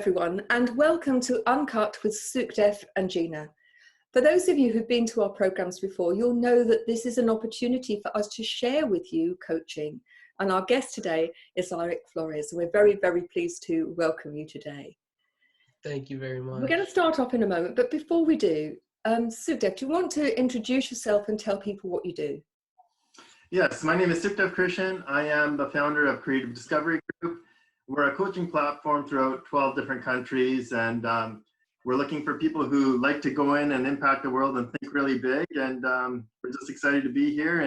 everyone, and welcome to Uncut with Sukhdev and Gina. For those of you who've been to our programs before, you'll know that this is an opportunity for us to share with you coaching. And our guest today is Eric Flores. We're very, very pleased to welcome you today. Thank you very much. We're going to start off in a moment, but before we do, Sukhdev, do you want to introduce yourself and tell people what you do? Yes, my name is Sukhdev. I am the founder of Creative Discovery Group. We're a coaching platform throughout 12 different countries, and we're looking for people who like to go in and impact the world and think really big. And we're just excited to be here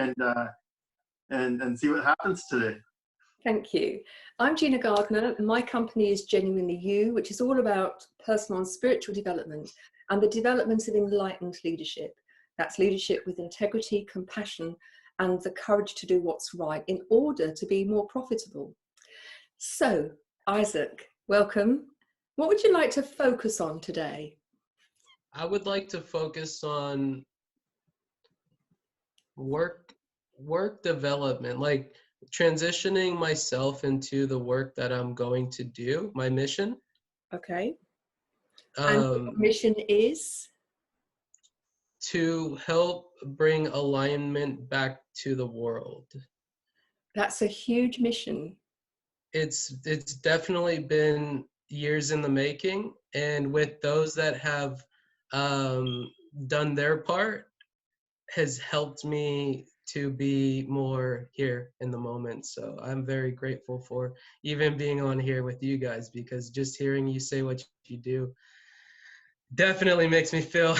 and see what happens today. Thank you. I'm Gina Gardner, and my company is Genuinely You, which is all about personal and spiritual development and the development of enlightened leadership. That's leadership with integrity, compassion, and the courage to do what's right in order to be more profitable. So, Isaac, welcome. What would you like to focus on today? I would like to focus on work development, like transitioning myself into the work that I'm going to do, my mission. Okay. And your mission is? To help bring alignment back to the world. That's a huge mission. It's definitely been years in the making, and with those that have done their part has helped me to be more here in the moment. So I'm very grateful for even being on here with you guys, because just hearing you say what you do definitely makes me feel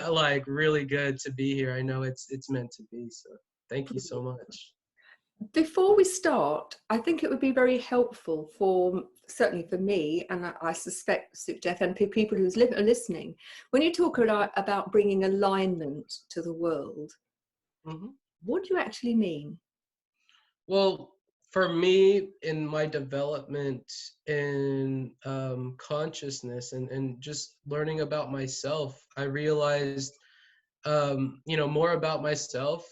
like really good to be here. I know it's meant to be. So thank you so much. Before we start, I think it would be very helpful certainly for me, and I suspect Sukhdev and people who are listening, when you talk about bringing alignment to the world, what do you actually mean? Well, for me, in my development in consciousness and just learning about myself, I realized, more about myself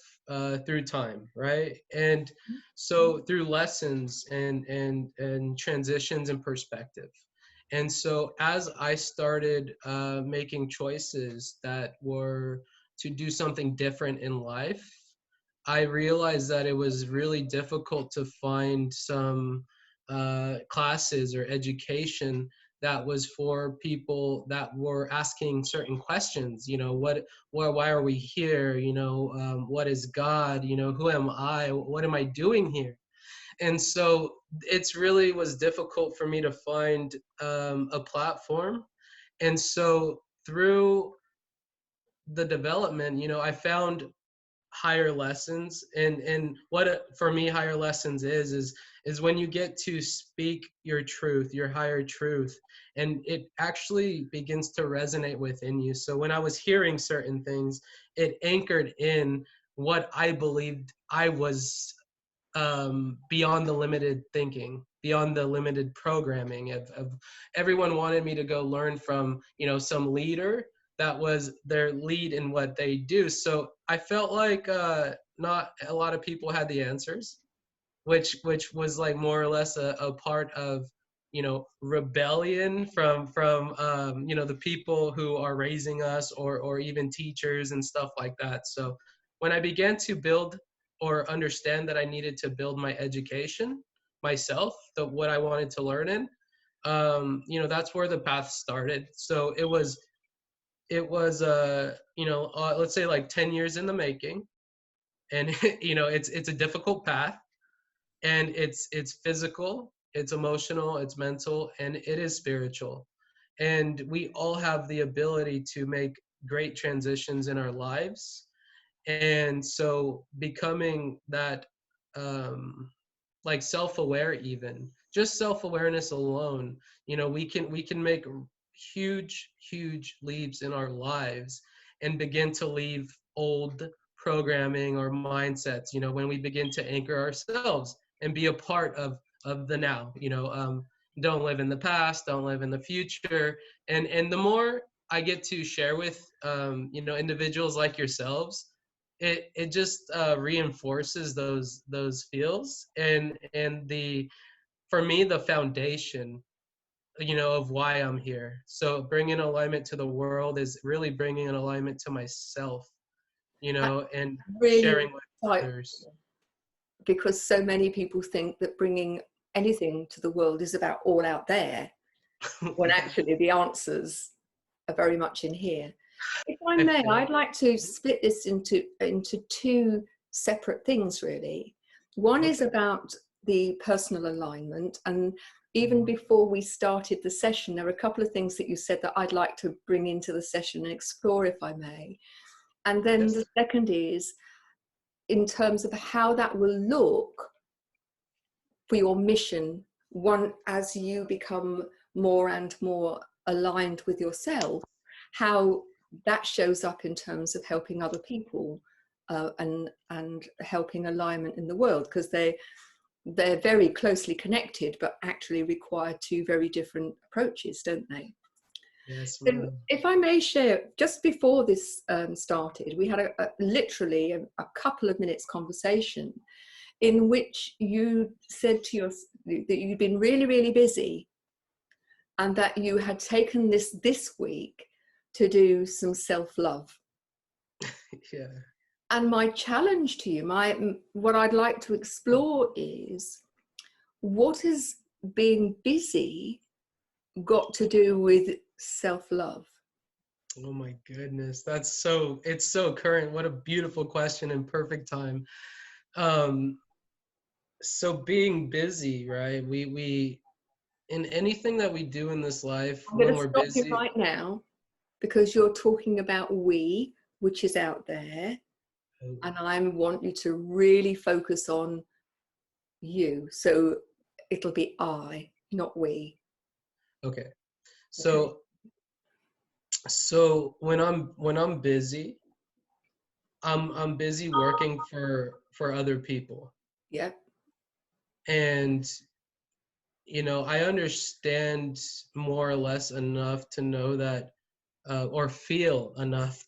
through time, right? And so through lessons and transitions and perspective. And so as I started making choices that were to do something different in life, I realized that it was really difficult to find some classes or education that was for people that were asking certain questions. Why are we here? What is God? Who am I? What am I doing here? And so it's really was difficult for me to find a platform. And so through the development, I found higher lessons, and what for me higher lessons is when you get to speak your truth, your higher truth, and it actually begins to resonate within you. So when I was hearing certain things, it anchored in what I believed I was beyond the limited thinking, beyond the limited programming of everyone wanted me to go learn from some leader that was their lead in what they do. So I felt like not a lot of people had the answers, which was like more or less a part of rebellion from the people who are raising us, or even teachers and stuff like that. So when I began to build or understand that I needed to build my education myself, what I wanted to learn in, that's where the path started. So it was let's say like 10 years in the making, and it's a difficult path, and it's physical, it's emotional, it's mental, and it is spiritual. And we all have the ability to make great transitions in our lives. And so becoming that like self-aware, even just self-awareness alone, we can make huge leaps in our lives and begin to leave old programming or mindsets, when we begin to anchor ourselves and be a part of the now. Don't live in the past, don't live in the future. And the more I get to share with individuals like yourselves, it just reinforces those feels, and for me, the foundation of why I'm here. So bringing alignment to the world is really bringing an alignment to myself, and Really sharing with insightful, others. because so many people think that bringing anything to the world is about all out there, when actually the answers are very much in here. If I I may, feel I'd like to split this into two separate things, really. One is okay. about the personal alignment, and even before we started the session, there were a couple of things that you said that I'd like to bring into the session and explore, if I may. And then Yes. the second is in terms of how that will look for your mission, one, as you become more and more aligned with yourself, how that shows up in terms of helping other people, and helping alignment in the world, because they're very closely connected, but actually require two very different approaches, don't they? Yes, So ma'am. if I may share, just before this started, we had literally a couple of minutes conversation in which you said to that you'd been really, really busy, and that you had taken this week to do some self-love. Yeah. And my challenge to you, what I'd like to explore is, what has being busy got to do with self-love? Oh my goodness. It's so current. What a beautiful question and perfect time. So being busy, right? We in anything that we do in this life, I'm going when to we're stop you busy. right now, because you're talking about we, which is out there, Oh, and I want you to really focus on you. So it'll be I, not we. okay. Okay. So when I'm busy, I'm busy working for other people. Yeah. And I understand more or less enough to know that, or feel enough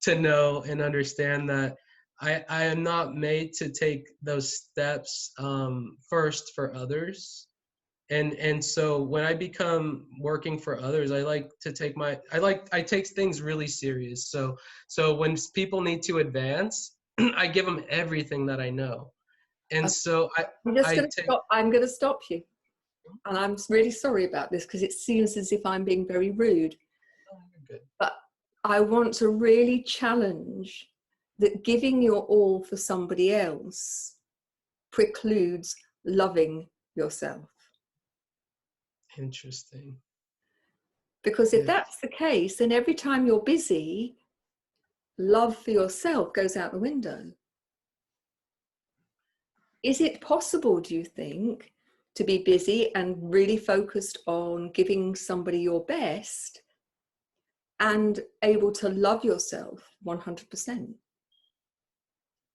to know and understand that I am not made to take those steps first for others. And so when I become working for others, I take things really serious. So when people need to advance, I give them everything that I know. And so I'm just I going to take. stop. I'm going to stop you. And I'm really sorry about this, because it seems as if I'm being very rude. Oh, you're good. But I want to really challenge that giving your all for somebody else precludes loving yourself. Interesting. Because if Yes. that's the case, then every time you're busy, love for yourself goes out the window. Is it possible, do you think, to be busy and really focused on giving somebody your best and able to love yourself 100%?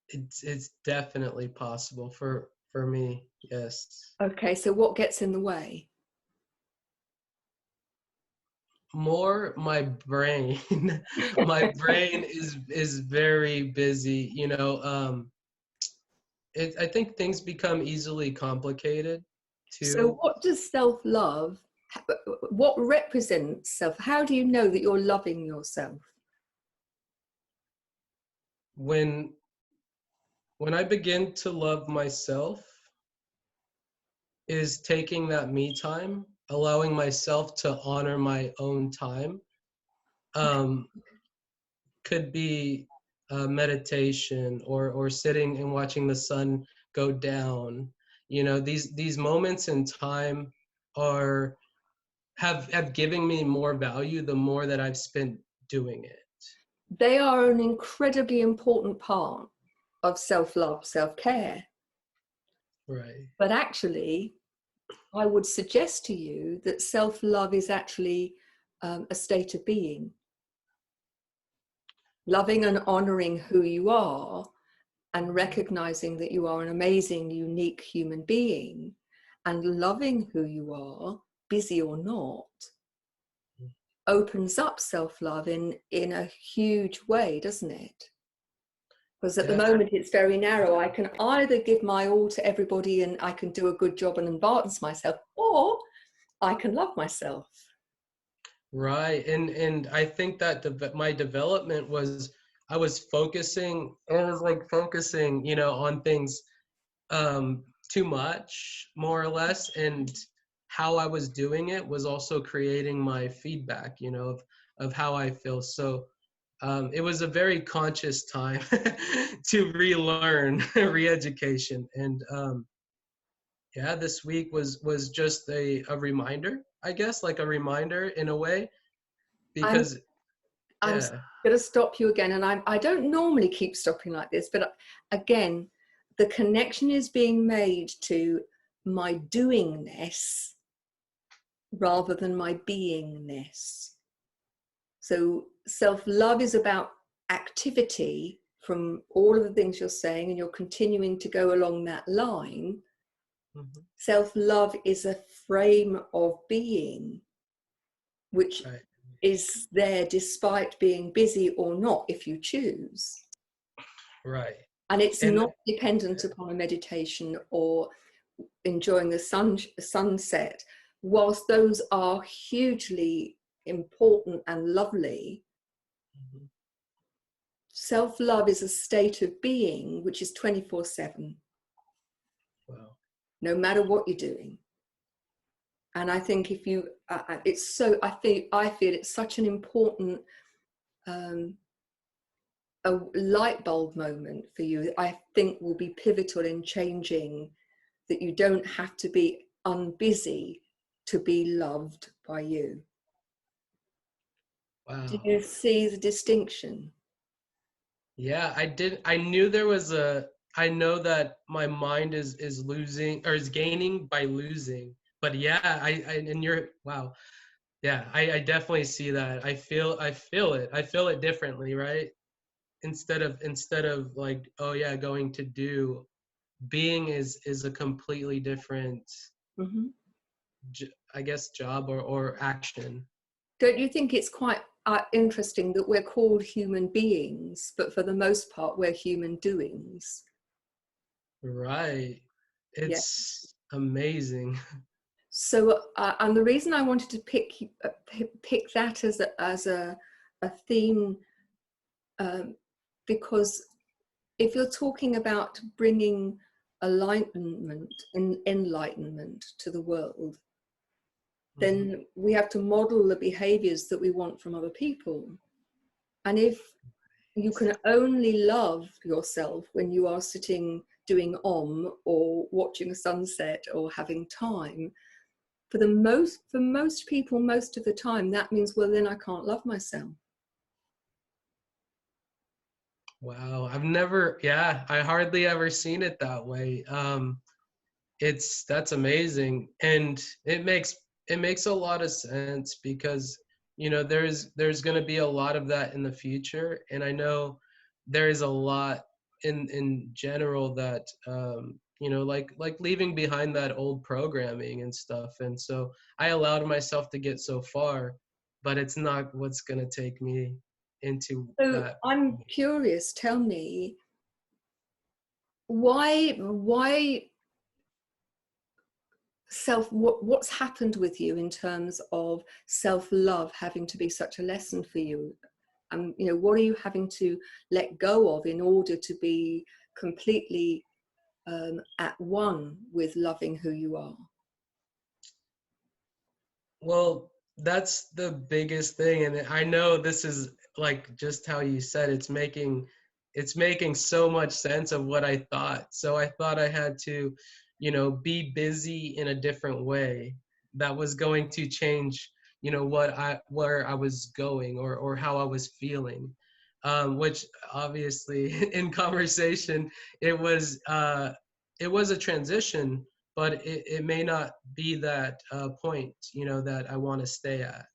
It's definitely possible for me. Yes. Okay, so what gets in the way? More my brain. My brain is very busy. I think things become easily complicated So too. what does self-love, what represents self? How do you know that you're loving yourself? When I begin to love myself, is taking that me time, allowing myself to honor my own time. Could be meditation, or sitting and watching the sun go down. These moments in time are have given me more value the more that I've spent doing it. They are an incredibly important part of self-love, self-care. Right. But actually, I would suggest to you that self-love is actually a state of being. Loving and honoring who you are, and recognizing that you are an amazing, unique human being, and loving who you are, busy or not, opens up self-love in a huge way, doesn't it? Because at the Definitely. moment it's very narrow. I can either give my all to everybody and I can do a good job and advance myself, or I can love myself. Right. And I think that my development was, I was focusing, on things too much, more or less. And how I was doing it was also creating my feedback, of how I feel. So it was a very conscious time to relearn, re-education. And yeah, this week was just a reminder, I guess, like a reminder in a way, I'm because I'm yeah. going to stop you again, and I don't normally keep stopping like this, but again, the connection is being made to my doingness rather than my beingness. So self-love is about activity from all of the things you're saying, and you're continuing to go along that line. Mhm. Self-love is a frame of being, which Right. is there despite being busy or not, if you choose. Right. And it's And not dependent upon a meditation or enjoying the sunset. Whilst those are hugely important and lovely, Mhm. self-love is a state of being which is 24/7, Wow. no matter what you're doing. And I think if you, it's so, I feel it's such an important a light bulb moment for you that I think will be pivotal in changing, that you don't have to be unbusy to be loved by you. Do Wow. you see the distinction? Yeah, I did. I knew there was I know that my mind is losing, or is gaining by losing. But yeah, I and you're, wow. Yeah, I definitely see that. I feel it. I feel it differently, right? Instead of like, oh yeah, going to do, being is a completely different, Mm-hmm. I guess, job or action. Don't you think it's quite interesting that we're called human beings, but for the most part, we're human doings? Right. Yeah. It's amazing. So, and the reason I wanted to pick that as a theme, um, because if you're talking about bringing enlightenment to the world, Mhm. then we have to model the behaviors that we want from other people. And if you can only love yourself when you are sitting doing or watching a sunset or having time, for most people, most of the time, that means, well, then I can't love myself. Wow, I hardly ever seen it that way. That's amazing, and it makes a lot of sense, because there's going to be a lot of that in the future, and I know there is a lot in general that like leaving behind that old programming and stuff. And so I allowed myself to get so far, but it's not what's going to take me into So that. I'm curious, tell me, why what's happened with you in terms of self-love having to be such a lesson for you? What are you having to let go of in order to be completely at one with loving who you are? Well, that's the biggest thing, and I know this is like just how you said, it's making so much sense of what I thought. So I thought I had to, be busy in a different way that was going to change, where I was going, or how I was feeling. Which obviously in conversation it was a transition, but it may not be that point, that I want to stay at.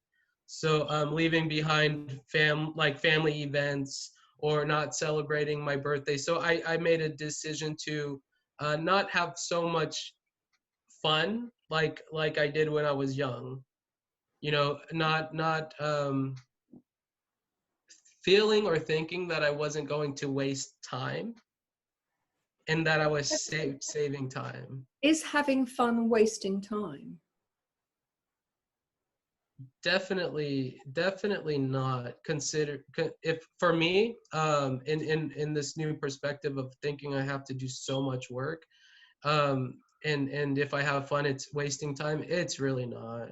So leaving behind family events, or not celebrating my birthday. So I made a decision to not have so much fun like I did when I was young. Not feeling or thinking that I wasn't going to waste time, and that I was saving time. Is having fun wasting time? definitely not consider if for me in this new perspective of thinking I have to do so much work, and if I have fun it's wasting time. It's really not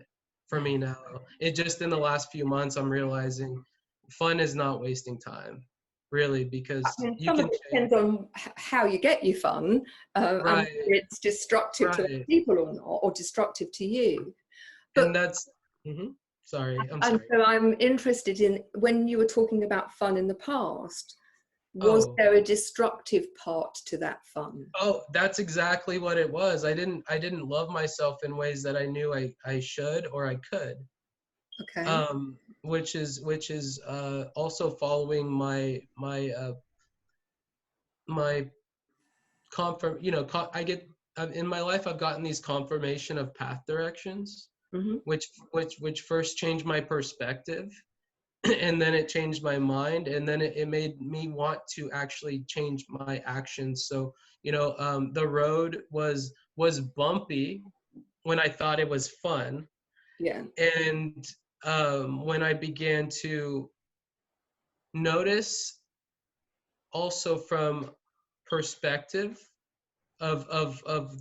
for me now. It just in the last few months I'm realizing fun is not wasting time, really, I because mean, you some of can it change. depends on how you get your fun, and Right, whether it's destructive to other right. people or not, or destructive to you. And But that's sorry, I'm and sorry. so I'm interested in, when you were talking about fun in the past, was Oh, there a destructive part to that fun? oh, that's exactly what it was. I didn't love myself in ways that I knew I should or I could. Okay. Which is also following my confirm. I get in my life I've gotten these confirmation of path directions, Hmm. which first changed my perspective, and then it changed my mind, and then it made me want to actually change my actions. So the road was bumpy when I thought it was fun, Yeah. and when I began to notice also from perspective of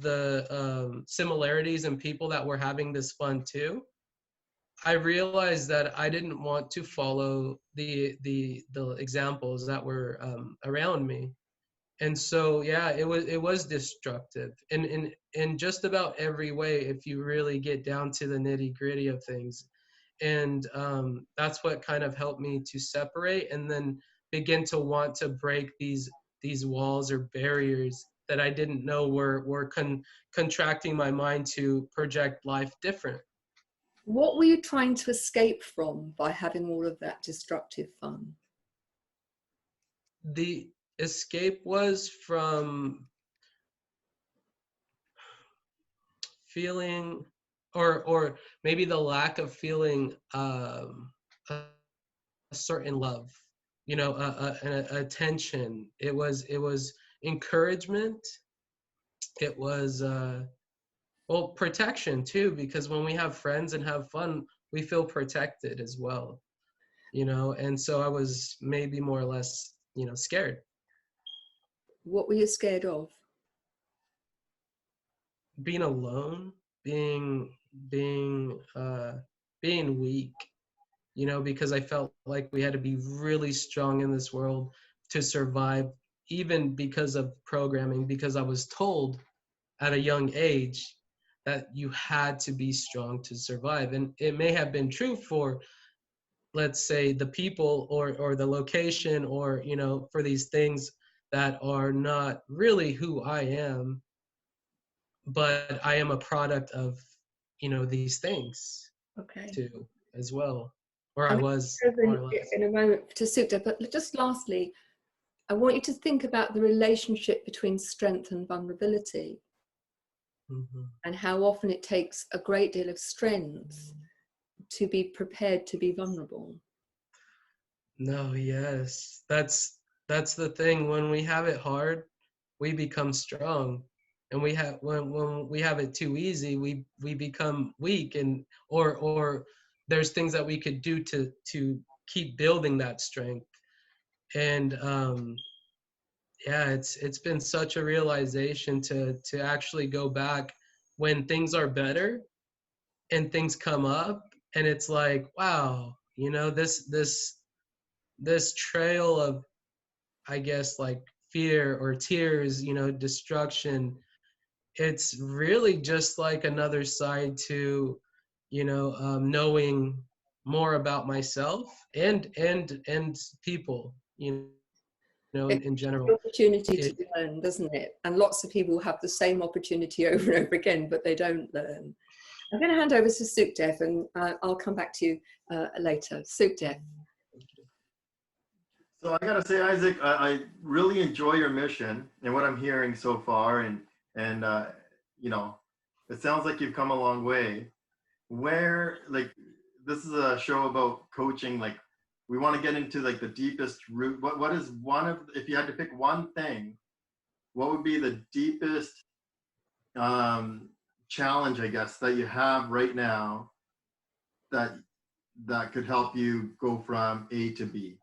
the similarities and people that were having this fun too, I realized that I didn't want to follow the examples that were around me. And so yeah, it was destructive in just about every way if you really get down to the nitty gritty of things. And that's what kind of helped me to separate and then begin to want to break these walls or barriers that I didn't know were contracting my mind to project life different. What were you trying to escape from by having all of that destructive fun? The escape was from feeling, or maybe the lack of feeling a certain love, an attention. It was encouragement. It was well, protection too, because when we have friends and have fun, we feel protected as well. And so I was maybe more or less scared. What were you scared of? Being alone, being being weak, because I felt like we had to be really strong in this world to survive, even because of programming, because I was told at a young age that you had to be strong to survive. And it may have been true for, let's say, the people or the location, or for these things that are not really who I am, but I am a product of these things Okay. too as well, or I I'm was more going or less. in a moment to Sukhdev, but just lastly, I want you to think about the relationship between strength and vulnerability, Hmm. and how often it takes a great deal of strength to be prepared to be vulnerable. No, yes, that's the thing. When we have it hard, we become strong, and when we have it too easy, we become weak, and or there's things that we could do to keep building that strength. And yeah, it's been such a realization to actually go back when things are better and things come up, and it's like, wow, this trail of, I guess, like fear or tears, destruction, it's really just like another side to knowing more about myself and people, It in gives you general. the opportunity to It learn, doesn't it? And lots of people have the same opportunity over and over again, but they don't learn. I'm going to hand over to Sukhdev, and I'll come back to you later. Sukhdev. So I gotta say, Isaac, I really enjoy your mission and what I'm hearing so far, and you know, it sounds like you've come a long way. Where like this is a show about coaching, like we want to get into like the deepest root. What is one of, if you had to pick one thing, what would be the deepest um, challenge, I guess, that you have right now that that could help you go from A to B?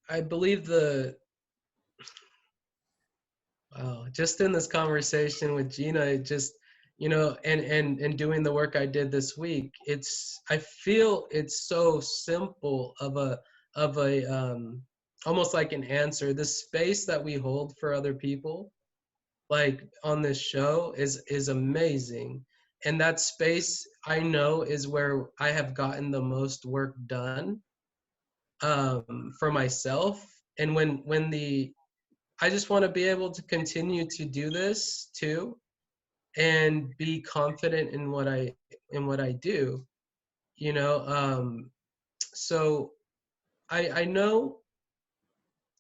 I believe just in this conversation with Gina, it just, and doing the work I did this week, I feel it's so simple of a almost like an answer. The space that we hold for other people, like on this show, is amazing. And that space, I know, is where I have gotten the most work done for myself. And I just want to be able to continue to do this too, and be confident in what I do, so I know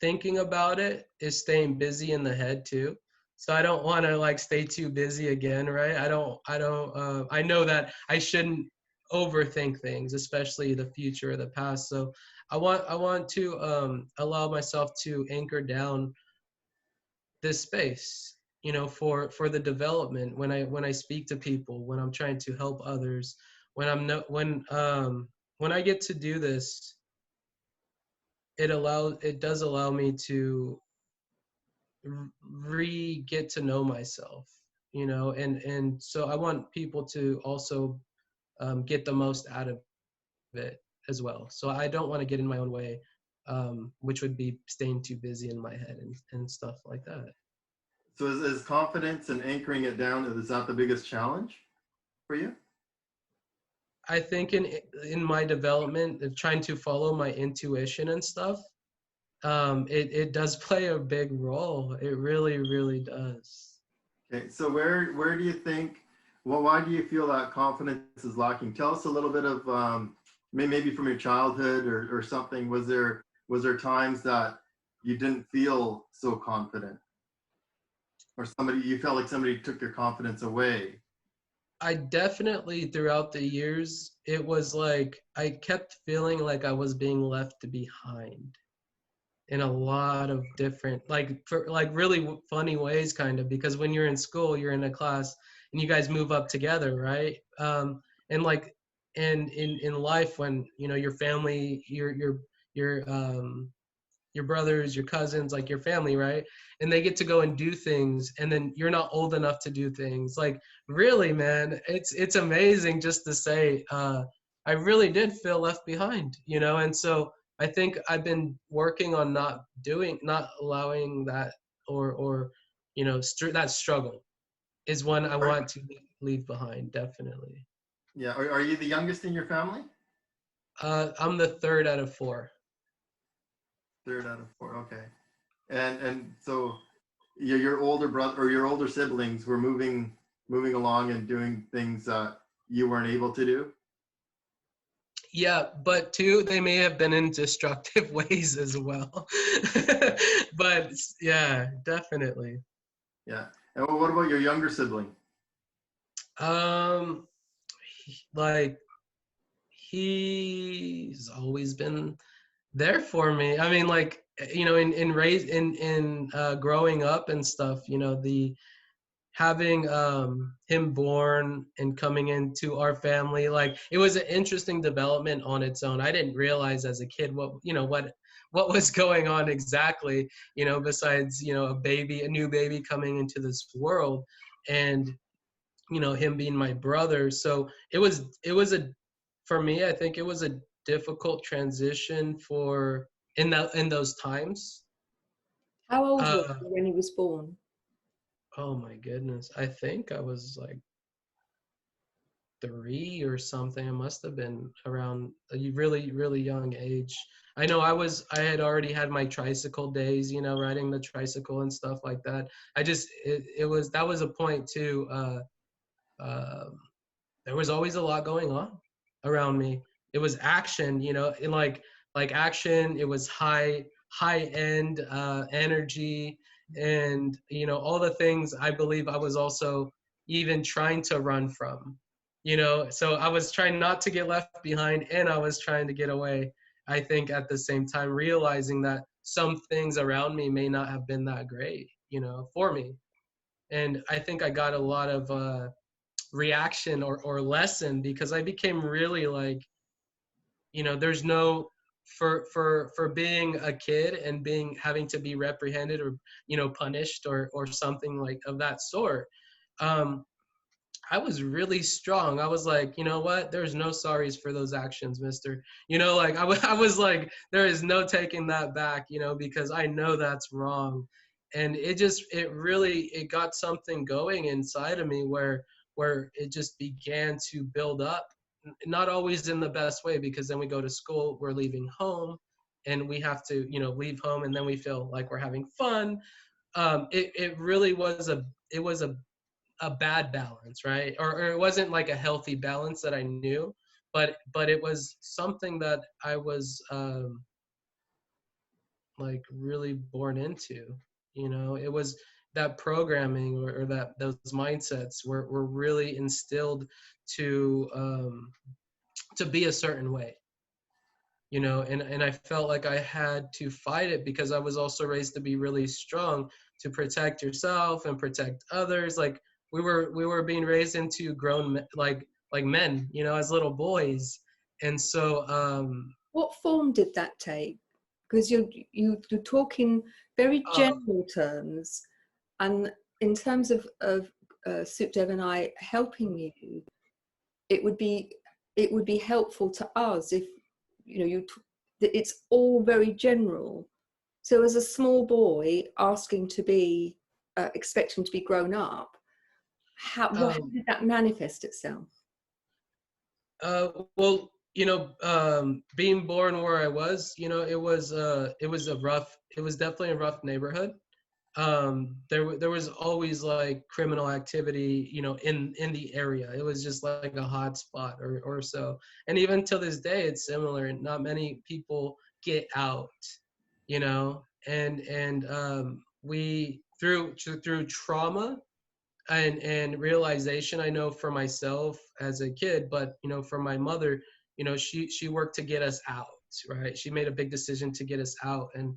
thinking about it is staying busy in the head too. So I don't want to like stay too busy again, right? I know that I shouldn't overthink things, especially the future or the past. So I want to allow myself to anchor down this space, for the development, when I speak to people, when I'm trying to help others, when I get to do this, it does allow me to get to know myself, and so I want people to also get the most out of it as well. So I don't want to get in my own way, which would be staying too busy in my head and stuff like that. So is confidence and anchoring it down, is that the biggest challenge for you? I think in my development of trying to follow my intuition and stuff, it does play a big role. It really, really does. Okay, so where do you think, well, why do you feel that confidence is lacking? Tell us a little bit of maybe from your childhood or something. Was there times that you didn't feel so confident, or you felt like somebody took your confidence away? I definitely, throughout the years, it was like I kept feeling like I was being left behind in a lot of different, like really funny ways, kind of, because when you're in school, you're in a class and you guys move up together, right? And like, and in life, when your family, your brothers, your cousins, like your family, right? And they get to go and do things, and then you're not old enough to do things. Like, really, man, it's amazing just to say, I really did feel left behind, and so I think I've been working on not allowing that, or that struggle is one I want to leave behind, definitely. Yeah, are you the youngest in your family? I'm the third out of four. Third out of four, okay. And so your older brother or your older siblings were moving along and doing things that you weren't able to do? Yeah, but too, they may have been in destructive ways as well. But yeah, definitely. Yeah. And what about your younger sibling? Like, he's always been there for me. I mean, like, in growing up and stuff, the having him born and coming into our family, like, it was an interesting development on its own. I didn't realize as a kid what was going on exactly, besides a new baby coming into this world, and him being my brother. So it was for me, I think it was a difficult transition in those times. How old were you when he was born? Oh my goodness. I think I was like 3 or something. I must have been around a really, really young age. I know I had already had my tricycle days, riding the tricycle and stuff like that. That was a point too. There was always a lot going on around me. It was action, in like action. It was high end energy, and all the things I believe I was also even trying to run from. So I was trying not to get left behind, and I was trying to get away, I think, at the same time, realizing that some things around me may not have been that great, for me. And I think I got a lot of reaction or lesson, because I became really like, there's no, for being a kid and having to be reprehended or, punished or something like of that sort. I was really strong. I was like, you know what? There's no sorries for those actions, mister. Like I was like, there is no taking that back, because I know that's wrong. And it got something going inside of me where it just began to build up, not always in the best way, because then we go to school, we're leaving home and we have to, leave home, and then we feel like we're having fun. It really was a bad balance, right? Or it wasn't like a healthy balance that I knew, but it was something that I was like really born into. It was that programming or that those mindsets were really instilled to be a certain way. And I felt like I had to fight it, because I was also raised to be really strong, to protect yourself and protect others. Like we were being raised into grown like men, as little boys. And so what form did that take? Because you're talking very general terms, and in terms of Sukhdev and I helping you, it would be helpful to us if it's all very general. So as a small boy asking to be expecting to be grown up, how did that manifest itself? Well, being born where I was, it was definitely a rough neighborhood. There was always like criminal activity, in the area. It was just like a hot spot or so. And even till this day, it's similar. Not many people get out, and we through trauma and realization, I know for myself as a kid, but for my mother, she worked to get us out, right? She made a big decision to get us out, and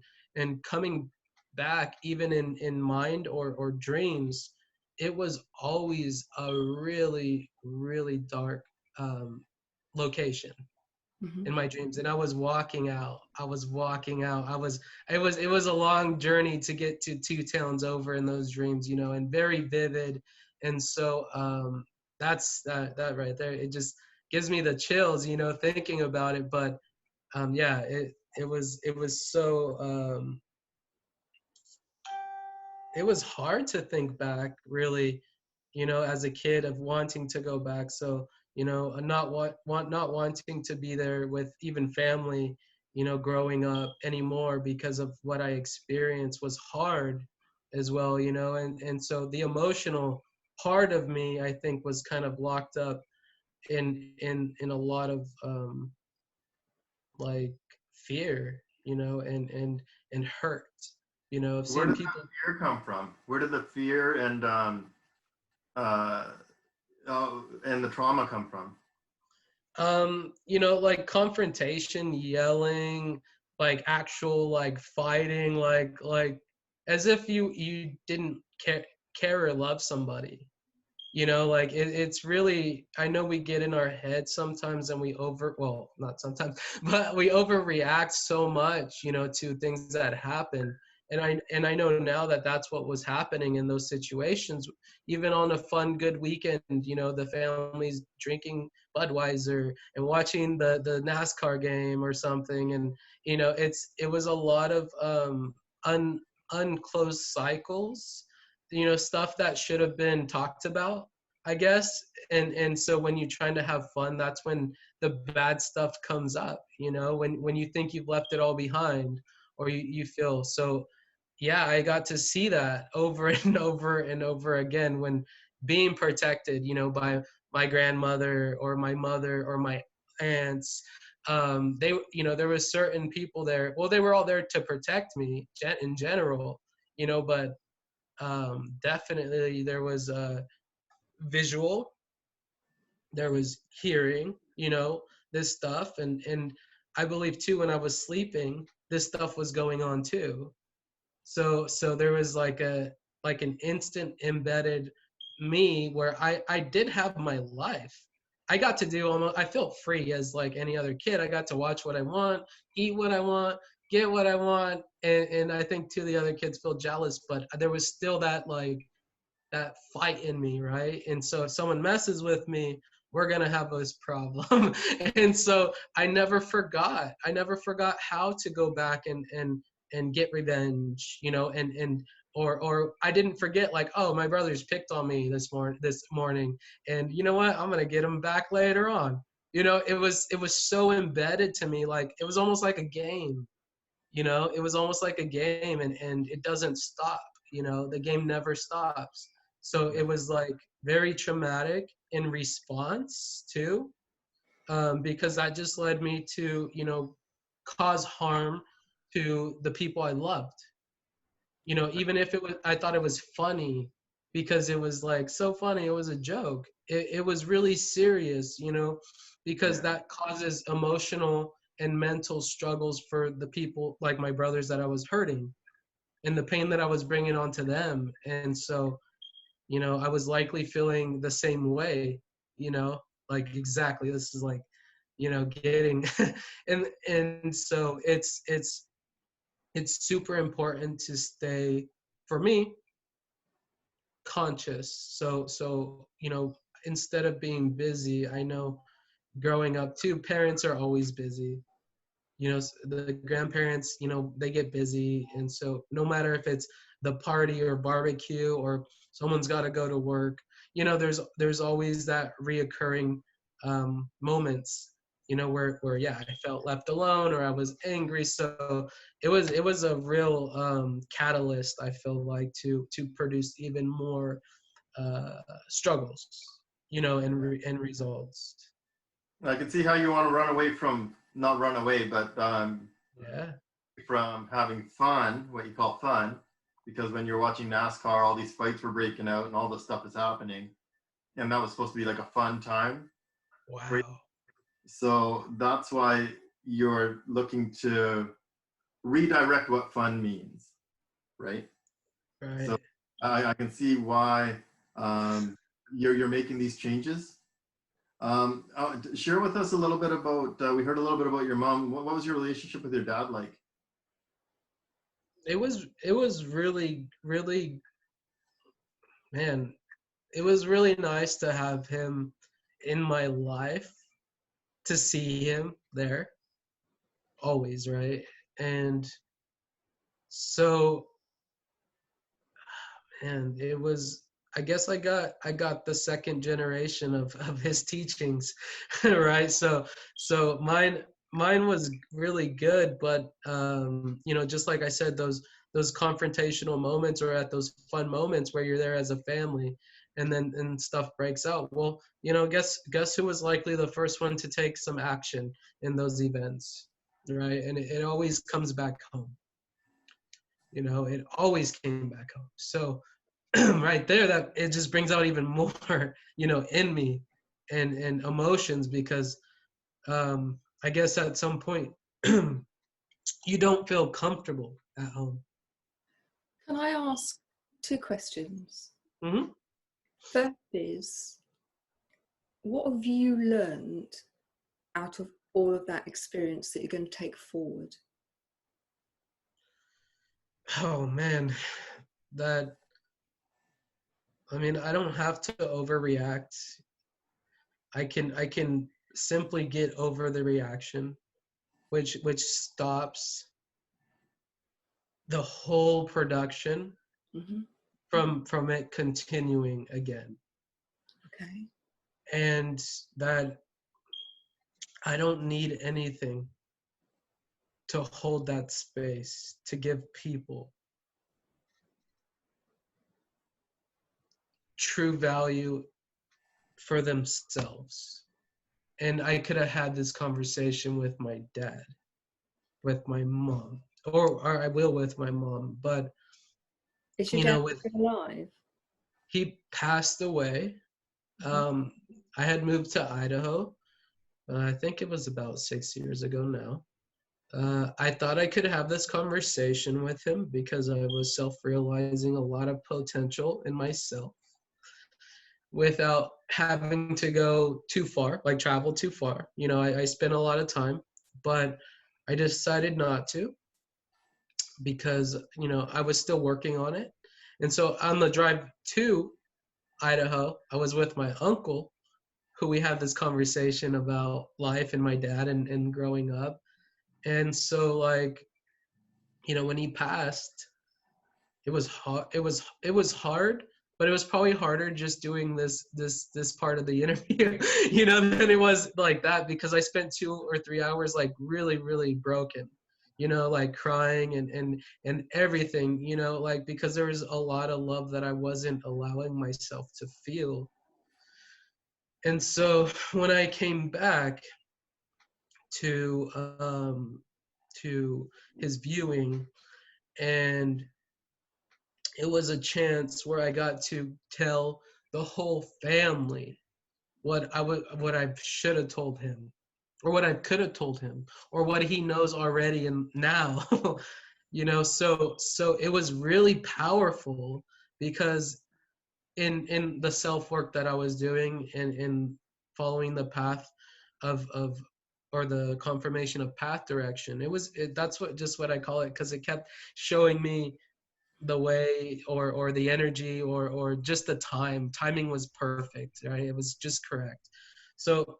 coming back, even in mind or dreams, it was always a really, really dark location in my dreams. And I was walking out. It was a long journey to get to 2 towns over in those dreams, and very vivid. And so that's that right there. It just gives me the chills, thinking about it. But yeah, it was so it was hard to think back, really, as a kid, of wanting to go back. So, not wanting to be there with even family, growing up anymore, because of what I experienced was hard as well, and so the emotional part of me, I think, was kind of locked up in a lot of like fear, and hurt, of Where seeing did people. that fear come from? Where did the fear and the trauma come from? Like confrontation, yelling, like actual like fighting, like as if you didn't care or love somebody. Like it's really, I know we get in our head sometimes, and well, not sometimes, but we overreact so much, to things that happen. And I know now that that's what was happening in those situations. Even on a fun, good weekend, the family's drinking Budweiser and watching the NASCAR game or something. And, it was a lot of unclosed cycles, stuff that should have been talked about, I guess. And so when you're trying to have fun, that's when the bad stuff comes up, when you think you've left it all behind, or you feel so. Yeah, I got to see that over and over and over again, when being protected, by my grandmother or my mother or my aunts. They, there was certain people there. Well, they were all there to protect me in general, but definitely there was visual, there was hearing, this stuff. And I believe too, when I was sleeping, this stuff was going on too. So there was like an instant embedded me where I did have my life. I got to do almost, I felt free as like any other kid. I got to watch what I want, eat what I want, get what I want. And I think two of the other kids feel jealous, but there was still that like, that fight in me, right? And so if someone messes with me, we're gonna have this problem. And so I never forgot how to go back and get revenge, you know, or I didn't forget like, oh, my brother's picked on me this morning, and you know what, I'm gonna get him back later on. You know, it was so embedded to me, like it was almost like a game. You know, it was almost like a game, and it doesn't stop. You know, the game never stops. So it was like very traumatic in response too, because that just led me to, you know, cause harm to the people I loved. You know, even if I thought it was funny because it was like so funny, it was a joke. It was really serious, you know, because that causes emotional and mental struggles for the people like my brothers that I was hurting, and the pain that I was bringing onto them. And so, you know, I was likely feeling the same way, you know, like exactly, this is like, you know, getting, and so it's super important to stay, for me, conscious. So, you know, instead of being busy, I know growing up too, parents are always busy. You know, the grandparents, you know, they get busy. And so no matter if it's the party or barbecue or someone's got to go to work, you know, there's always that reoccurring moments, you know, where yeah, I felt left alone or I was angry. So it was a real catalyst, I feel like, to produce even more struggles, you know, and results. I can see how you want to run away from, not run away, but Yeah. from having fun, what you call fun, because when you're watching NASCAR, all these fights were breaking out and all this stuff is happening. And that was supposed to be like a fun time. Wow. So that's why you're looking to redirect what fun means, right? Right. So I can see why you're making these changes. Share with us a little bit about, we heard a little bit about your mom. What was your relationship with your dad like? It was really, really, man, it was really nice to have him in my life, to see him there always, right? And so, man, it was, I guess I got the second generation of his teachings, right? So mine was really good, but you know, just like I said, those confrontational moments, or at those fun moments where you're there as a family, and then and stuff breaks out. Well, you know, guess who was likely the first one to take some action in those events, right? And it always comes back home. You know, it always came back home. So right there, that it just brings out even more, you know, in me, and emotions, because I guess at some point you don't feel comfortable at home. Can I ask two questions? Mm-hmm. First is, what have you learned out of all of that experience that you're going to take forward? Oh man, that, I mean, I don't have to overreact. I can simply get over the reaction, which stops the whole production Mm-hmm. from it continuing again. Okay. And that I don't need anything to hold that space, to give people true value for themselves. And I could have had this conversation with my dad, with my mom, or I will with my mom, but Is your you dad know, with, still alive? he passed away. Mm-hmm. I had moved to Idaho. I think it was about 6 years ago now. I thought I could have this conversation with him because I was self-realizing a lot of potential in myself. without having to go too far, like travel too far. You know, I spent a lot of time, but I decided not to because, you know, I was still working on it. And so on the drive to Idaho, I was with my uncle, who we had this conversation about life and my dad and growing up. And so, like, you know, when he passed, it was hard. It was hard, but it was probably harder just doing this part of the interview, you know, than it was like that, because I spent 2 or 3 hours like really, really broken, you know, like crying and everything, you know, like, because there was a lot of love that I wasn't allowing myself to feel. And so when I came back to to his viewing, and it was a chance where I got to tell the whole family what I should have told him, or what I could have told him, or what he knows already and now. You know, so it was really powerful, because in the self-work that I was doing, and in following the path of or the confirmation of path direction, that's what I call it, because it kept showing me the way, or the energy, or just the timing was perfect, right? It was just correct. So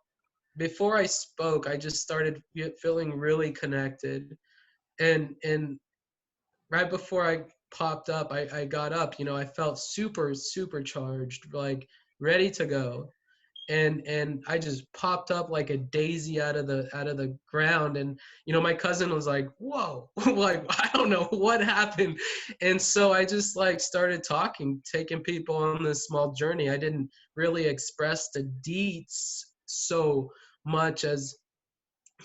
before I spoke, I just started feeling really connected, and right before I popped up, I got up, you know, I felt super charged, like ready to go. And I just popped up like a daisy out of the ground. And you know, my cousin was like, whoa, like, I don't know what happened. And so I just like started talking, taking people on this small journey. I didn't really express the deets so much as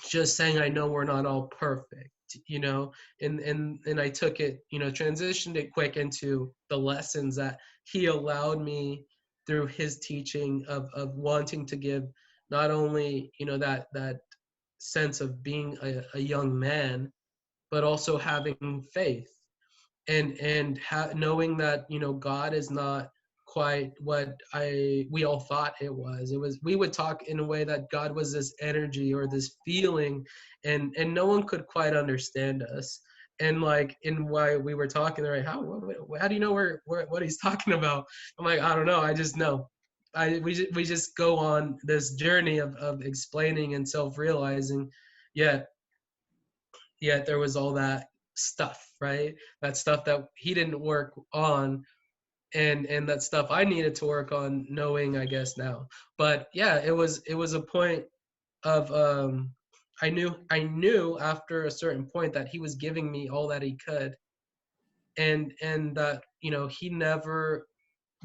just saying, I know we're not all perfect, you know. And I took it, you know, transitioned it quick into the lessons that he allowed me through his teaching of wanting to give, not only, you know, that sense of being a young man, but also having faith, and knowing that, you know, God is not quite what we all thought it was. We would talk in a way that God was this energy or this feeling, and no one could quite understand us. And like, in why we were talking, they're like, how do you know what he's talking about? I'm like, I don't know, I just know. We just go on this journey of explaining and self-realizing, yet there was all that stuff, right? That stuff that he didn't work on, and that stuff I needed to work on, knowing, I guess, now. But yeah, it was a point of I knew after a certain point that he was giving me all that he could, and that, you know, he never,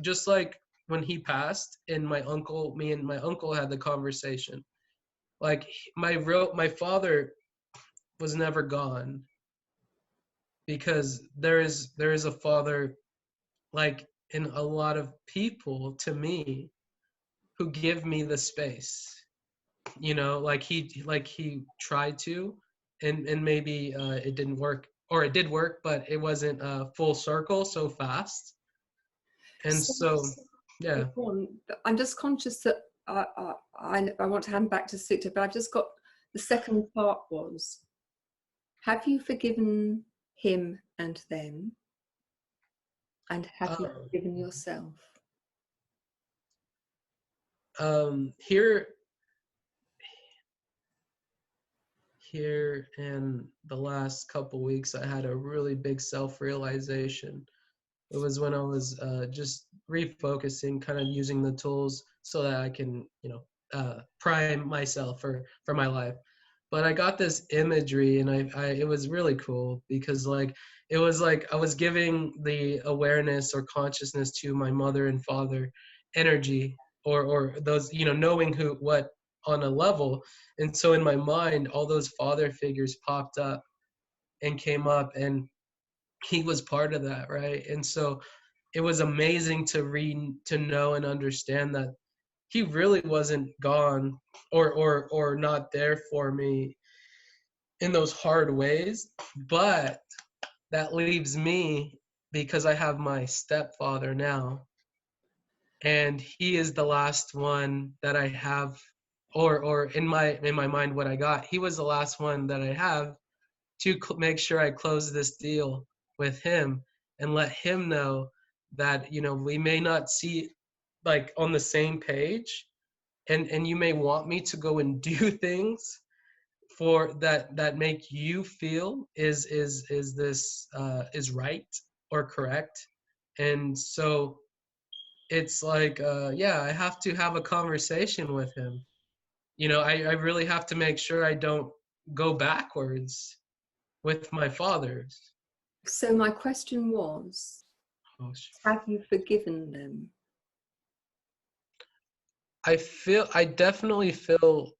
just like when he passed, and me and my uncle had the conversation, like, my father was never gone, because there is a father, like, in a lot of people, to me, who give me the space, you know, like he tried to, and maybe it didn't work, or it did work, but it wasn't full circle so fast. And so yeah. I'm just conscious that I want to hand back to Sukhdev, but I've just got the second part was, have you forgiven him and them? And have you forgiven yourself? Here in the last couple weeks, I had a really big self-realization. It was when I was just refocusing, kind of using the tools so that I can, you know, prime myself for my life. But I got this imagery, and it was really cool, because like, it was like I was giving the awareness or consciousness to my mother and father energy, or those, you know, knowing what on a level. And so in my mind, all those father figures popped up and came up, and he was part of that, right? And so it was amazing to know and understand that he really wasn't gone, or not there for me in those hard ways. But that leaves me, because I have my stepfather now, and he is the last one that I have, or in my mind, what I got, he was the last one that I have to make sure I close this deal with him and let him know that, you know, we may not see like on the same page, and you may want me to go and do things for that make you feel is this is right or correct. And so it's like yeah, I have to have a conversation with him. You know, I really have to make sure I don't go backwards with my fathers. So my question was, Oh, have you forgiven them? I definitely feel,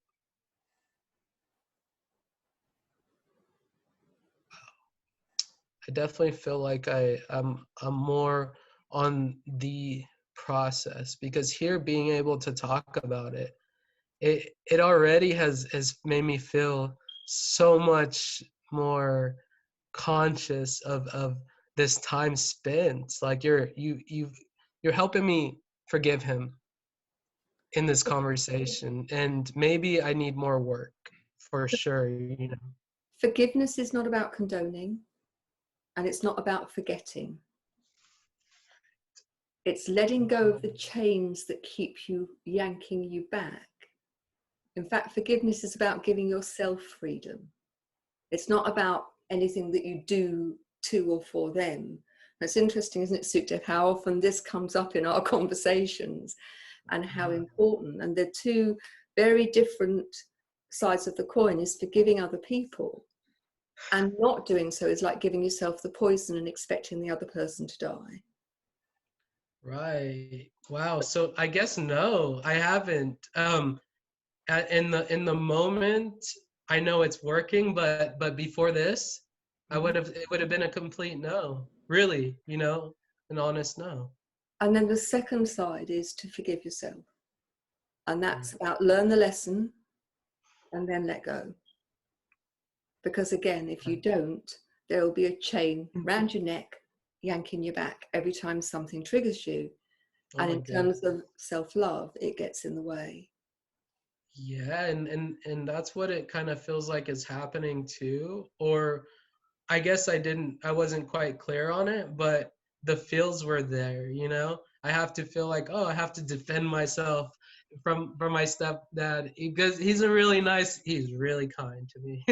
like I'm more on the process, because here being able to talk about it, it already has made me feel so much more conscious of this time spent. Like you're helping me forgive him in this conversation, and maybe I need more work for sure, you know. Forgiveness is not about condoning, and it's not about forgetting. It's letting go of the chains that keep you yanking you back. In fact, forgiveness is about giving yourself freedom. It's not about anything that you do to or for them. It's interesting, isn't it, Sukhdev, how often this comes up in our conversations and how important. And they're two very different sides of the coin. Is forgiving other people, and not doing so is like giving yourself the poison and expecting the other person to die. Right. Wow. So I guess no, I haven't. In the moment, I know it's working, but before this, it would have been a complete no. Really, you know, an honest no. And then the second side is to forgive yourself. And that's Right. about learn the lesson and then let go. Because again, if you don't, there will be a chain round your neck, yanking you back every time something triggers you. Oh And my in God. terms of self-love, it gets in the way. Yeah, and that's what it kind of feels like is happening too. Or I guess I wasn't quite clear on it, but the feels were there, you know? I have to feel like, oh, I have to defend myself from my stepdad, because he's he's really kind to me.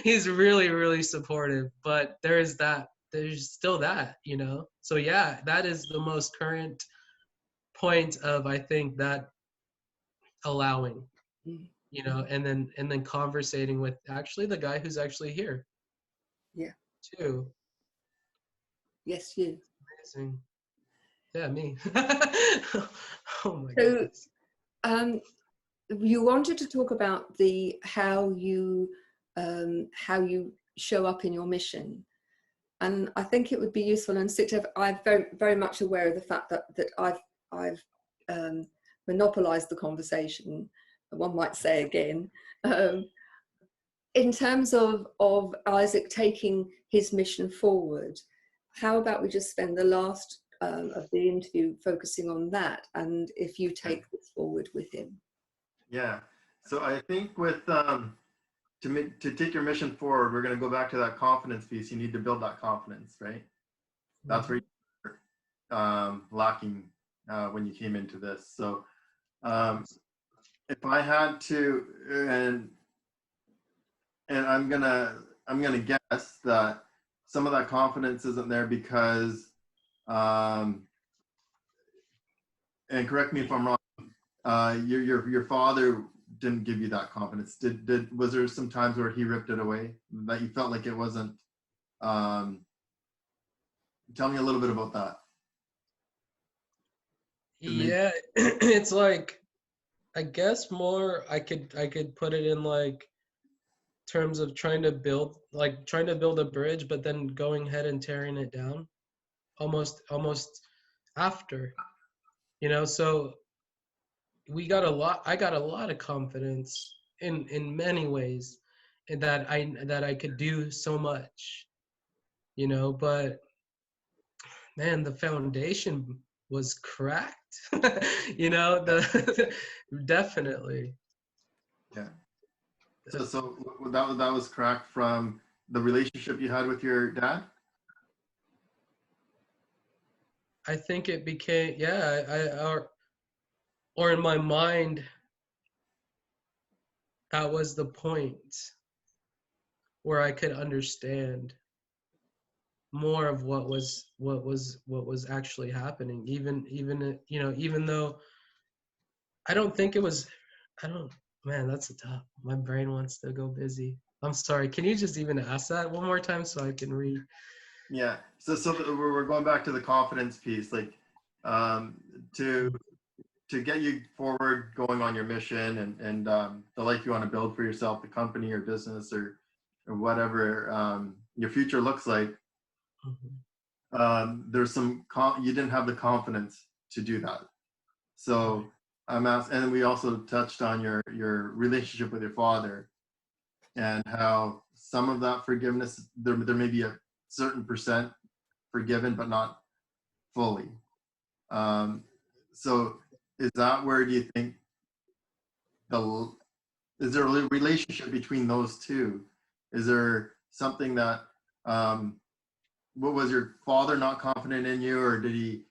He's really, really supportive, but there's still that, you know? So yeah, that is the most current point of, I think, that allowing, Mm. you know, and then conversating with actually the guy who's actually here Yeah. too. Yes, you. Amazing. Yeah, me. Oh my So goodness. you wanted to talk about how you show up in your mission, and I think it would be useful. And Sukhdev, I'm very, very much aware of the fact that I've monopolised the conversation, one might say again, in terms of Isaac taking his mission forward. How about we just spend the last of the interview focusing on that, and if you take this forward with him. Yeah. So I think with to take your mission forward, we're going to go back to that confidence piece. You need to build that confidence, right? That's where you're lacking when you came into this. So if I had to, and I'm gonna guess that some of that confidence isn't there because, and correct me if I'm wrong, your father didn't give you that confidence. Was there some times where he ripped it away that you felt like it wasn't? Tell me a little bit about that. Yeah, it's like, I guess more I could put it in like terms of trying to build a bridge, but then going ahead and tearing it down almost after, you know. So I got a lot of confidence in many ways, and that I could do so much, you know. But man, the foundation was cracked. You know, definitely. Yeah. So that was cracked from the relationship you had with your dad? I think it became, yeah, or in my mind, that was the point where I could understand more of what was actually happening. Even though I don't think it was, I don't, man, that's a tough, my brain wants to go busy. I'm sorry. Can you just even ask that one more time so I can read? Yeah. So we're going back to the confidence piece, like to get you forward, going on your mission and the life you want to build for yourself, the company or business or whatever your future looks like. There's you didn't have the confidence to do that. So I'm asking, and we also touched on your relationship with your father and how some of that forgiveness, there may be a certain percent forgiven, but not fully. So is that where do you think is there a relationship between those two? Is there something that, what was your father not confident in you, or did he,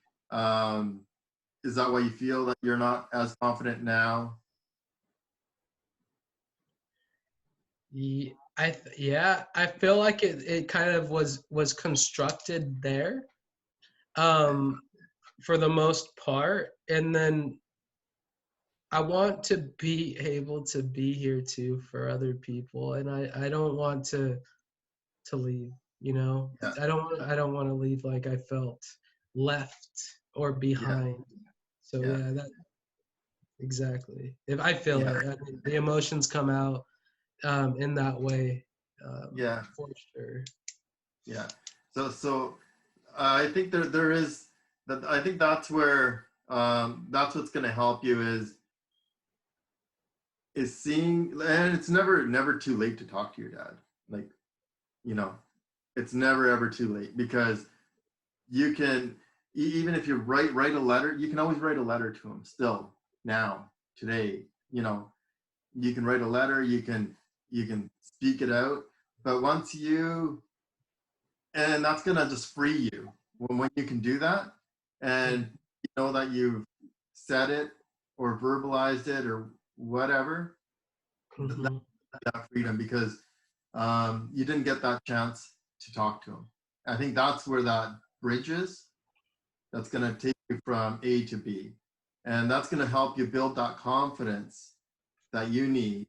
is that why you feel that you're not as confident now? Yeah, I feel like it kind of was constructed there, for the most part. And then I want to be able to be here too for other people. And I don't want to leave, you know. Yeah. I don't want to leave like I felt left or behind. So Yeah. yeah, that exactly. If I feel Yeah. it, I mean, the emotions come out in that way. Yeah. For sure. Yeah. So I think there is that. I think that's where that's what's going to help you is seeing, and it's never too late to talk to your dad. Like, you know, it's never ever too late, because you can, even if you write a letter, you can always write a letter to him still now, today, you know. You can write a letter, you can speak it out, but once you, and that's gonna just free you when you can do that, and you know that you've said it or verbalized it or whatever. Mm-hmm. That freedom, because you didn't get that chance to talk to him. I think that's where that bridge is. That's going to take you from A to B, and that's going to help you build that confidence that you need,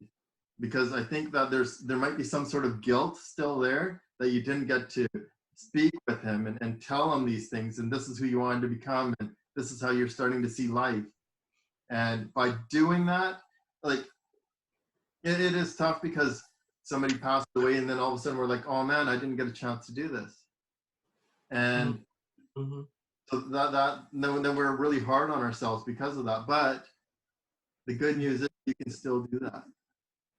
because I think that there might be some sort of guilt still there that you didn't get to speak with him and tell him these things, and this is who you wanted to become, and this is how you're starting to see life. And by doing that, like, it is tough because somebody passed away, and then all of a sudden we're like, oh man, I didn't get a chance to do this. And Mm-hmm. so then we're really hard on ourselves because of that. But the good news is you can still do that,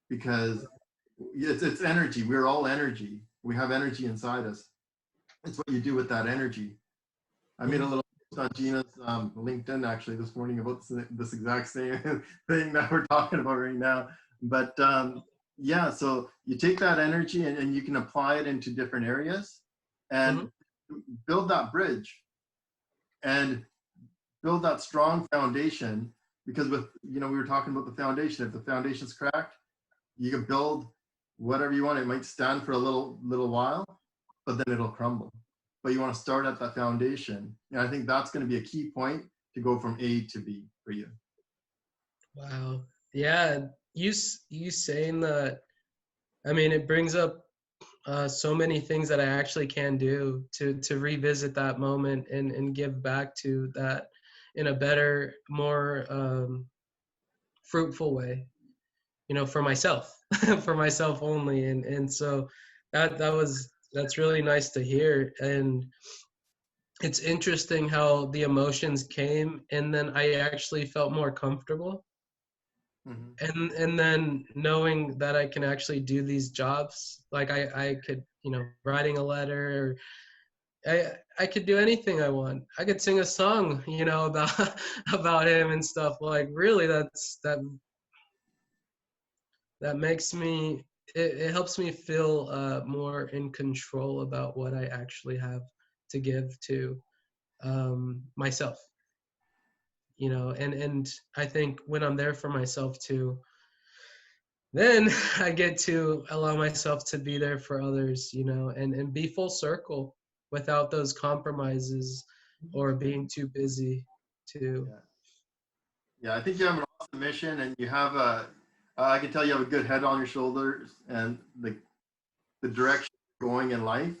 because it's energy. We're all energy. We have energy inside us. It's what you do with that energy. I made a little post on Gina's LinkedIn actually this morning about this exact same thing that we're talking about right now. But yeah, so you take that energy and you can apply it into different areas and build that bridge and build that strong foundation. Because with, we were talking about the foundation. If the foundation's cracked, you can build whatever you want. It might stand for a little while, but then it'll crumble. But you want to start at that foundation. And I think that's going to be a key point to go from A to B for you. Wow. Yeah. You saying that, I mean, it brings up so many things that I actually can do to revisit that moment and give back to that in a better, more fruitful way, for myself, for myself only. And so that's really nice to hear. And it's interesting how the emotions came and then I actually felt more comfortable. And then knowing that I can actually do these jobs, like I could, writing a letter I could do anything I want. I could sing a song, you know, about about him and stuff. Like really, that makes me, it helps me feel more in control about what I actually have to give to myself, you know. And I think when I'm there for myself too, then I get to allow myself to be there for others, you know, and be full circle without those compromises or being too busy to. Yeah. Yeah, I think you have an awesome mission, and you have I can tell you have a good head on your shoulders, and the direction you're going in life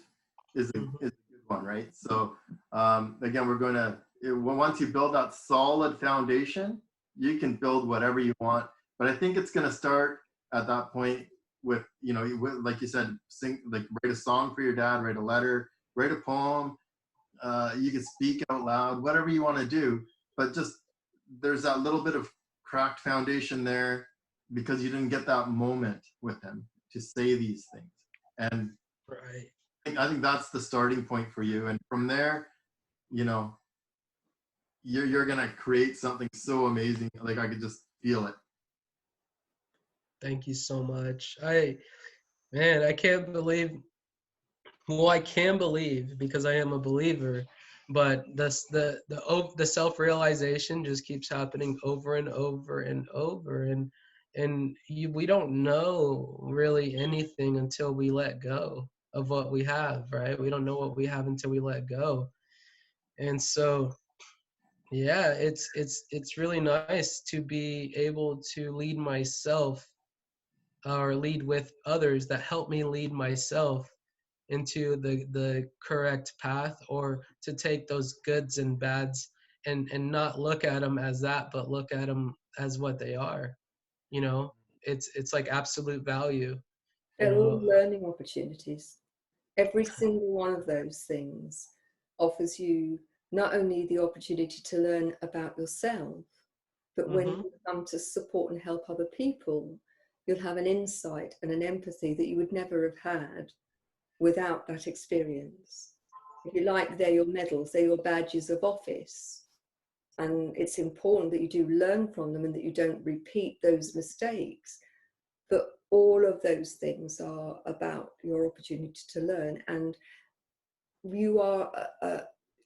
is a, Mhm. is a good one, right? So again, we're going to, once you build that solid foundation, you can build whatever you want. But I think it's going to start at that point with, you know, like you said, sing, like write a song for your dad, write a letter, write a poem. You can speak out loud, whatever you want to do, but just there's that little bit of cracked foundation there because you didn't get that moment with him to say these things. And Right. I think that's the starting point for you. And from there, you know, you're gonna create something so amazing. Like I could just feel it. Thank you so much. Man, I can't believe, well, I can believe because I am a believer, but the self-realization just keeps happening over and over and over, and we don't know really anything until we let go of what we have, right? We don't know what we have until we let go. And so yeah, it's really nice to be able to lead myself or lead with others that help me lead myself into the correct path, or to take those goods and bads and not look at them as that, but look at them as what they are, you know. It's like absolute value, you They're all know. learning opportunities. Every single one of those things offers you not only the opportunity to learn about yourself, but when Mm-hmm. you come to support and help other people, you'll have an insight and an empathy that you would never have had without that experience. If you like, they're your medals, they're your badges of office. And it's important that you do learn from them and that you don't repeat those mistakes. But all of those things are about your opportunity to learn. And you are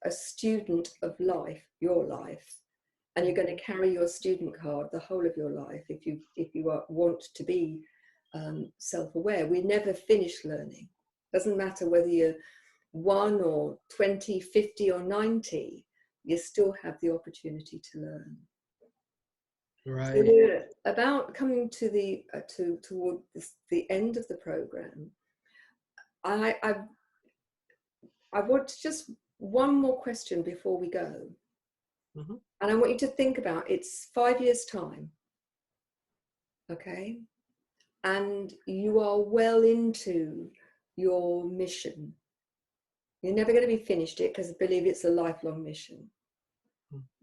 a student of life, your life, and you're going to carry your student card the whole of your life if you want to be self-aware. We never finish learning. Doesn't matter whether you're 1 or 20, 50 or 90, you still have the opportunity to learn. So Right. we're about coming to the toward the end of the program. I want just one more question before we go. Mm-hmm. And I want you to think about, it's 5 years' time, okay? And you are well into your mission. You're never going to be finished it, because I believe it's a lifelong mission.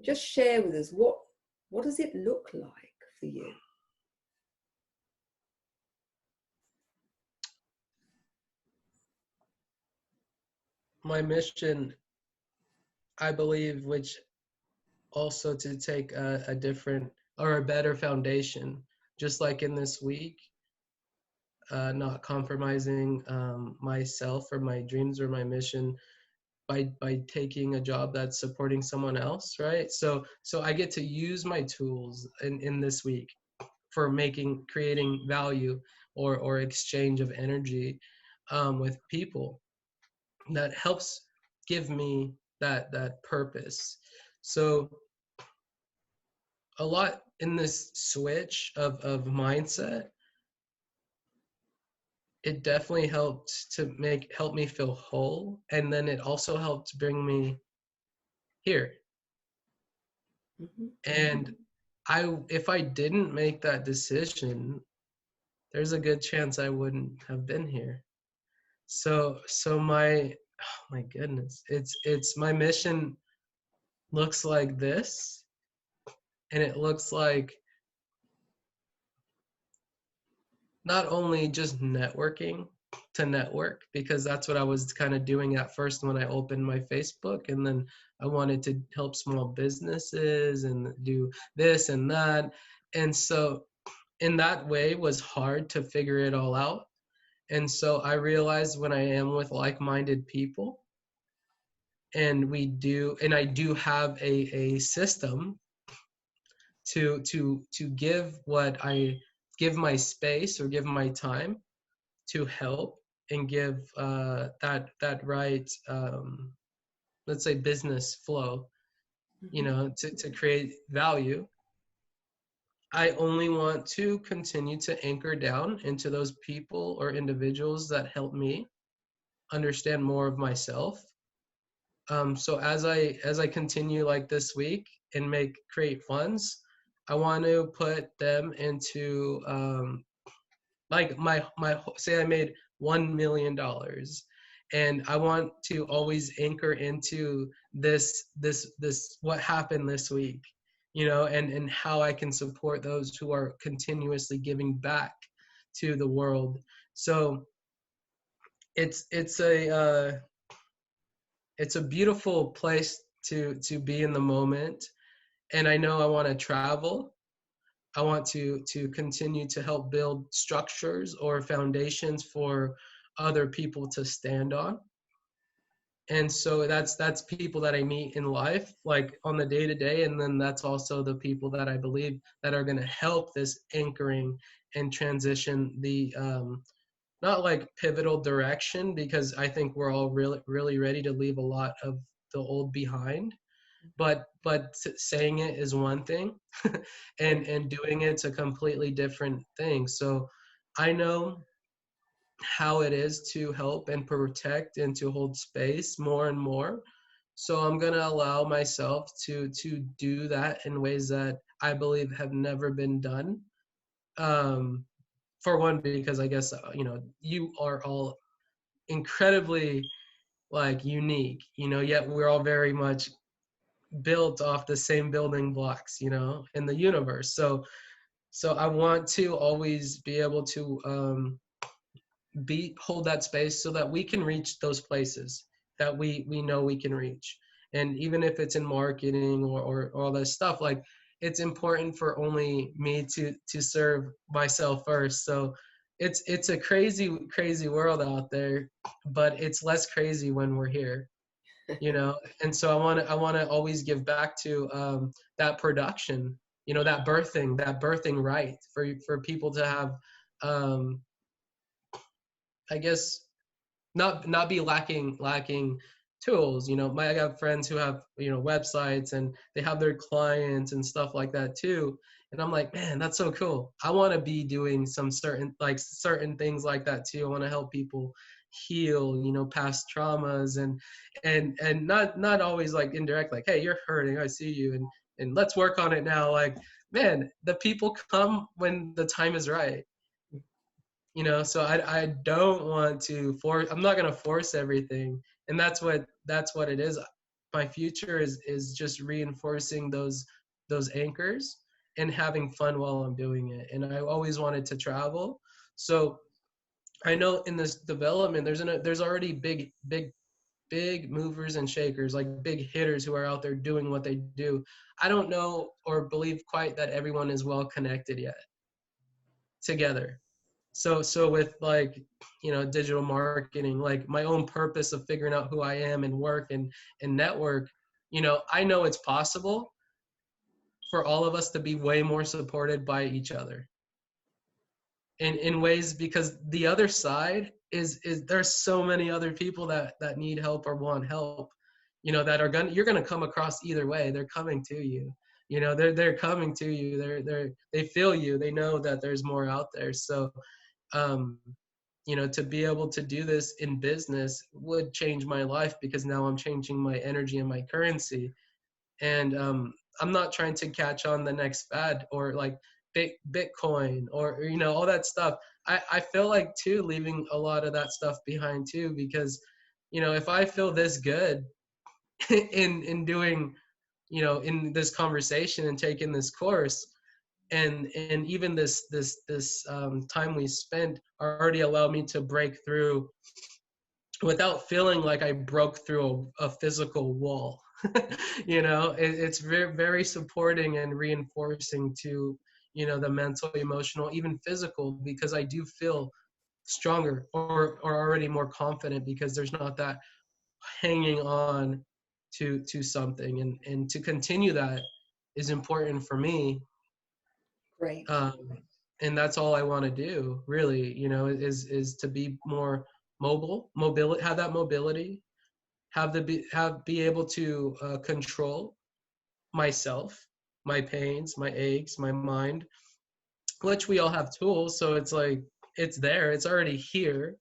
Just share with us, what does it look like for you? My mission, I believe, which also to take a different or a better foundation, just like in this week, not compromising myself or my dreams or my mission by taking a job that's supporting someone else, right? So I get to use my tools in this week for creating value or exchange of energy with people that helps give me that purpose. So a lot in this switch of mindset, it definitely helped to help me feel whole, and then it also helped bring me here. Mm-hmm. And if I didn't make that decision, there's a good chance I wouldn't have been here. So my goodness, it's my mission looks like this, and it looks like not only just networking, to network, because that's what I was kind of doing at first when I opened my Facebook. And then I wanted to help small businesses and do this and that. And so in that way it was hard to figure it all out. And so I realized when I am with like-minded people, and I do have a system to give what I give my space or give my time to help, and give that right, let's say, business flow, to create value. I only want to continue to anchor down into those people or individuals that help me understand more of myself. So as I continue like this week and create funds, I want to put them into, like say I made $1 million, and I want to always anchor into this what happened this week, and how I can support those who are continuously giving back to the world. So it's a beautiful place to be in the moment. And I know I want to travel. I want to continue to help build structures or foundations for other people to stand on. And so that's people that I meet in life, like on the day to day. And then that's also the people that I believe that are going to help this anchoring and transition, the not like pivotal direction, because I think we're all really ready to leave a lot of the old behind. But saying it is one thing, and doing it's a completely different thing. So I know how it is to help and protect and to hold space more and more. So I'm going to allow myself to do that in ways that I believe have never been done. For one, because I guess, you are all incredibly like unique, yet we're all very much built off the same building blocks, in the universe. So I want to always be able to hold that space so that we can reach those places that we know we can reach. And even if it's in marketing or all that stuff, like, it's important for only me to serve myself first. So it's a crazy world out there, but it's less crazy when we're here. And so I want to always give back to that production, that birthing right for people to have, I guess, not be lacking tools. I got friends who have, websites, and they have their clients and stuff like that too. And I'm like, man, that's so cool. I want to be doing some certain things like that too. I want to help people heal, past traumas, and not always like indirect, like, hey, you're hurting, I see you, and let's work on it now. Like, man, the people come when the time is right. So I don't want to force. I'm not gonna force everything, and that's what it is. My future is just reinforcing those anchors and having fun while I'm doing it. And I always wanted to travel, so I know in this development there's already big movers and shakers, like big hitters who are out there doing what they do. I don't know or believe quite that everyone is well connected yet together. So with, like, digital marketing, like my own purpose of figuring out who I am and work and network, I know it's possible for all of us to be way more supported by each other in ways, because the other side is there's so many other people that need help or want help, that you're gonna come across either way. They're coming to you. They're coming to you. They feel you. They know that there's more out there. So to be able to do this in business would change my life, because now I'm changing my energy and my currency. And I'm not trying to catch on the next fad, or like Bitcoin, or all that stuff. I feel like too leaving a lot of that stuff behind too, because if I feel this good in doing in this conversation and taking this course, and even this time we spent already allowed me to break through without feeling like I broke through a physical wall. You know, it's very, very supporting and reinforcing to, you know, the mental, emotional, even physical, because I do feel stronger or already more confident, because there's not that hanging on to something, and to continue that is important for me. Great. And that's all I want to do, really, you know, is to be more mobility, have that mobility, be able to control myself, my pains, my aches, my mind, which we all have tools. So it's like, it's there, it's already here.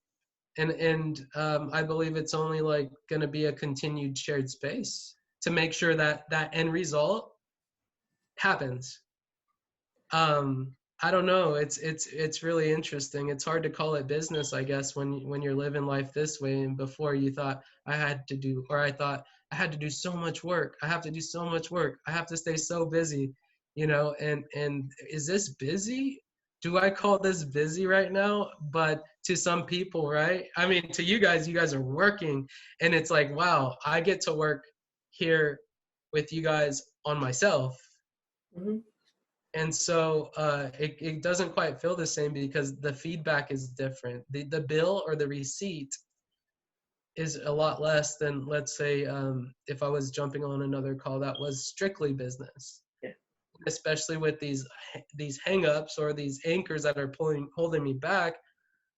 And I believe it's only like going to be a continued shared space to make sure that that end result happens. I don't know. It's really interesting. It's hard to call it business, I guess, when you're living life this way. And before, you thought I thought I had to do so much work. I have to do so much work. I have to stay so busy, you know. And is this busy? Do I call this busy right now? But to some people, right? I mean, to you guys are working, and it's like, wow, I get to work here with you guys on myself. Mm-hmm. And so it doesn't quite feel the same, because the feedback is different. The bill or the receipt is a lot less than, let's say, if I was jumping on another call that was strictly business. Yeah. Especially with these hang-ups or these anchors that are holding me back.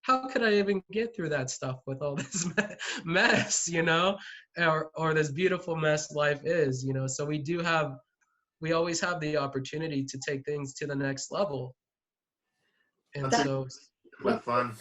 How could I even get through that stuff with all this mess, you know, or this beautiful mess life is, you know? So we always have the opportunity to take things to the next level. And That's so with fun.